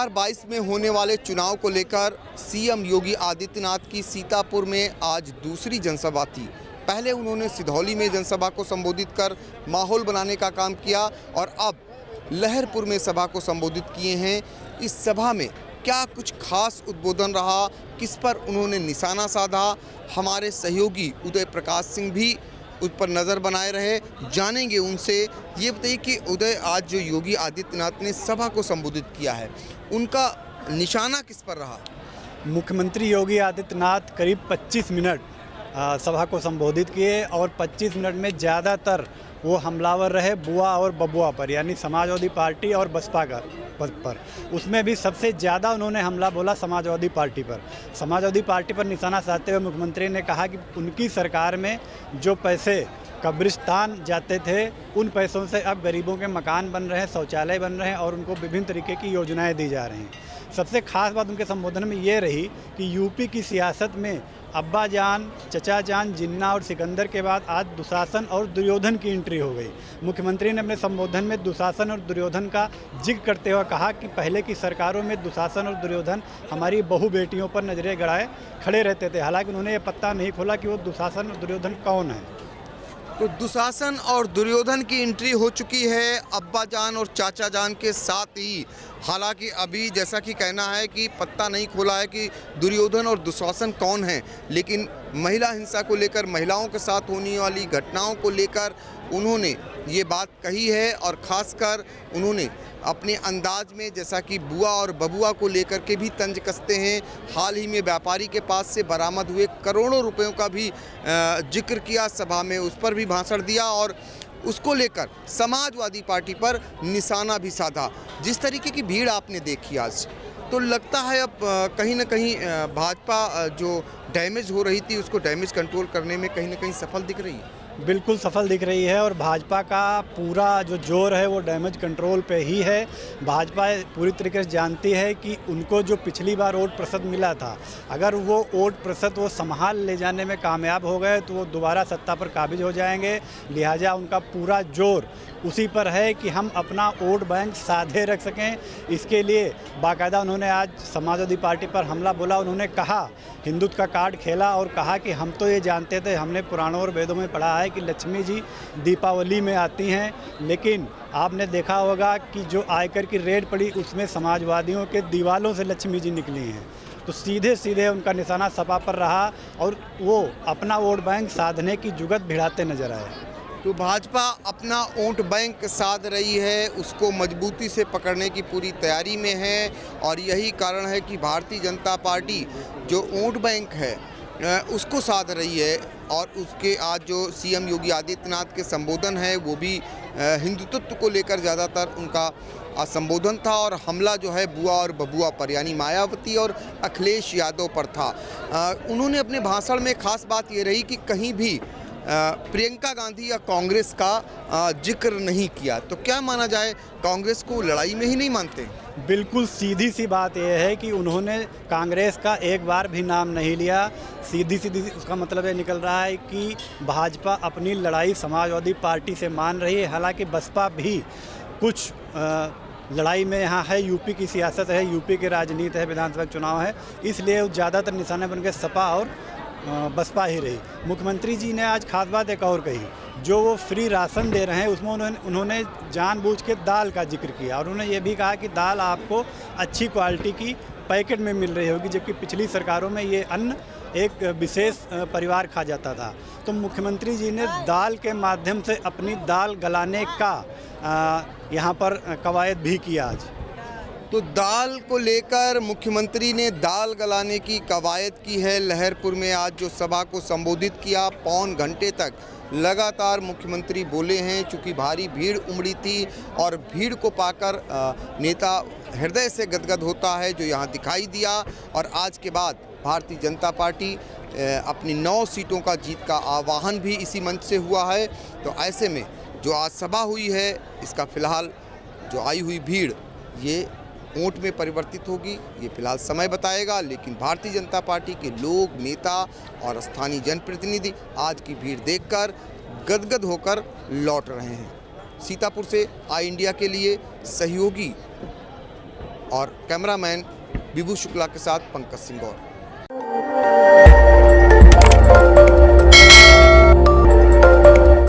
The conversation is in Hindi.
2022 में होने वाले चुनाव को लेकर सीएम योगी आदित्यनाथ की सीतापुर में आज दूसरी जनसभा थी। पहले उन्होंने सिधौली में जनसभा को संबोधित कर माहौल बनाने का काम किया और अब लहरपुर में सभा को संबोधित किए हैं। इस सभा में क्या कुछ खास उद्बोधन रहा, किस पर उन्होंने निशाना साधा, हमारे सहयोगी उदय प्रकाश सिंह भी उस पर नज़र बनाए रहे। जानेंगे उनसे। ये बताइए कि उदय, आज जो योगी आदित्यनाथ ने सभा को संबोधित किया है, उनका निशाना किस पर रहा? मुख्यमंत्री योगी आदित्यनाथ करीब 25 मिनट सभा को संबोधित किए और 25 मिनट में ज़्यादातर वो हमलावर रहे बुआ और बबुआ पर, यानी समाजवादी पार्टी और बसपा का पर। उसमें भी सबसे ज़्यादा उन्होंने हमला बोला समाजवादी पार्टी पर। समाजवादी पार्टी पर निशाना साधते हुए मुख्यमंत्री ने कहा कि उनकी सरकार में जो पैसे कब्रिस्तान जाते थे, उन पैसों से अब गरीबों के मकान बन रहे हैं, शौचालय बन रहे हैं और उनको विभिन्न तरीके की योजनाएं दी जा रही हैं। सबसे खास बात उनके संबोधन में ये रही कि यूपी की सियासत में अब्बा जान, चचा जान, जिन्ना और सिकंदर के बाद आज दुशासन और दुर्योधन की एंट्री हो गई। मुख्यमंत्री ने अपने संबोधन में दुशासन और दुर्योधन का जिक्र करते हुए कहा कि पहले की सरकारों में दुशासन और दुर्योधन हमारी बहु बेटियों पर नजरें गड़ाए खड़े रहते थे। हालांकि उन्होंने ये पत्ता नहीं खोला कि वो दुशासन और दुर्योधन कौन है। तो दुशासन और दुर्योधन की एंट्री हो चुकी है अब्बा जान और चाचा जान के साथ ही। हालांकि अभी जैसा कि कहना है कि पत्ता नहीं खोला है कि दुर्योधन और दुशासन कौन है, लेकिन महिला हिंसा को लेकर, महिलाओं के साथ होने वाली घटनाओं को लेकर उन्होंने ये बात कही है। और ख़ासकर उन्होंने अपने अंदाज में, जैसा कि बुआ और बबुआ को लेकर के भी तंज कसते हैं, हाल ही में व्यापारी के पास से बरामद हुए करोड़ों रुपयों का भी जिक्र किया सभा में, उस पर भी भाषण दिया और उसको लेकर समाजवादी पार्टी पर निशाना भी साधा। जिस तरीके की भीड़ आपने देखी आज, तो लगता है अब कहीं ना कहीं भाजपा जो डैमेज हो रही थी, उसको डैमेज कंट्रोल करने में कहीं ना कहीं सफल दिख रही है। बिल्कुल सफल दिख रही है और भाजपा का पूरा जो जोर है वो डैमेज कंट्रोल पे ही है। भाजपा पूरी तरीके से जानती है कि उनको जो पिछली बार वोट प्रतिशत मिला था, अगर वो वोट प्रतिशत वो संभाल ले जाने में कामयाब हो गए तो वो दोबारा सत्ता पर काबिज हो जाएंगे। लिहाजा उनका पूरा जोर उसी पर है कि हम अपना वोट बैंक साधे रख सकें। इसके लिए बाकायदा उन्होंने आज समाजवादी पार्टी पर हमला बोला। उन्होंने कहा, हिंदुत्व का कार्ड खेला और कहा कि हम तो ये जानते थे, हमने पुराणों और वेदों में पढ़ा है कि लक्ष्मी जी दीपावली में आती हैं, लेकिन आपने देखा होगा कि जो आयकर की रेड पड़ी उसमें समाजवादियों के दीवालों से लक्ष्मी जी निकली हैं। तो सीधे सीधे उनका निशाना सपा पर रहा और वो अपना वोट बैंक साधने की जुगत भिड़ाते नजर आए। तो भाजपा अपना वोट बैंक साध रही है, उसको मजबूती से पकड़ने की पूरी तैयारी में है और यही कारण है कि भारतीय जनता पार्टी जो वोट बैंक है उसको साध रही है। और उसके आज जो सीएम योगी आदित्यनाथ के संबोधन है वो भी हिंदुत्व को लेकर ज़्यादातर उनका संबोधन था और हमला जो है बुआ और बबुआ पर, यानी मायावती और अखिलेश यादव पर था। उन्होंने अपने भाषण में खास बात ये रही कि कहीं भी प्रियंका गांधी या कांग्रेस का जिक्र नहीं किया। तो क्या माना जाए, कांग्रेस को लड़ाई में ही नहीं मानते? बिल्कुल सीधी सी बात यह है कि उन्होंने कांग्रेस का एक बार भी नाम नहीं लिया। सीधी उसका मतलब ये निकल रहा है कि भाजपा अपनी लड़ाई समाजवादी पार्टी से मान रही है। हालांकि बसपा भी कुछ लड़ाई में यहाँ है, यूपी की सियासत है, यूपी की राजनीति है, विधानसभा चुनाव है, इसलिए ज़्यादातर निशाने बन के सपा और बसपा ही रही। मुख्यमंत्री जी ने आज खास बात एक और कही, जो वो फ्री राशन दे रहे हैं उसमें उन्होंने जानबूझ के दाल का जिक्र किया और उन्होंने ये भी कहा कि दाल आपको अच्छी क्वालिटी की पैकेट में मिल रही होगी, जबकि पिछली सरकारों में ये अन्न एक विशेष परिवार खा जाता था। तो मुख्यमंत्री जी ने दाल के माध्यम से अपनी दाल गलाने का यहाँ पर कवायद भी किया आज। तो दाल को लेकर मुख्यमंत्री ने दाल गलाने की कवायद की है। लहरपुर में आज जो सभा को संबोधित किया, पौन घंटे तक लगातार मुख्यमंत्री बोले हैं। चूँकि भारी भीड़ उमड़ी थी और भीड़ को पाकर नेता हृदय से गदगद होता है, जो यहाँ दिखाई दिया। और आज के बाद भारतीय जनता पार्टी अपनी 9 सीटों का जीत का आह्वान भी इसी मंच से हुआ है। तो ऐसे में जो आज सभा हुई है, इसका फिलहाल जो आई हुई भीड़ ये वोट में परिवर्तित होगी, ये फिलहाल समय बताएगा। लेकिन भारतीय जनता पार्टी के लोग, नेता और स्थानीय जनप्रतिनिधि आज की भीड़ देखकर गदगद होकर लौट रहे हैं। सीतापुर से आई इंडिया के लिए सहयोगी और कैमरामैन विभू शुक्ला के साथ पंकज सिंह गौर।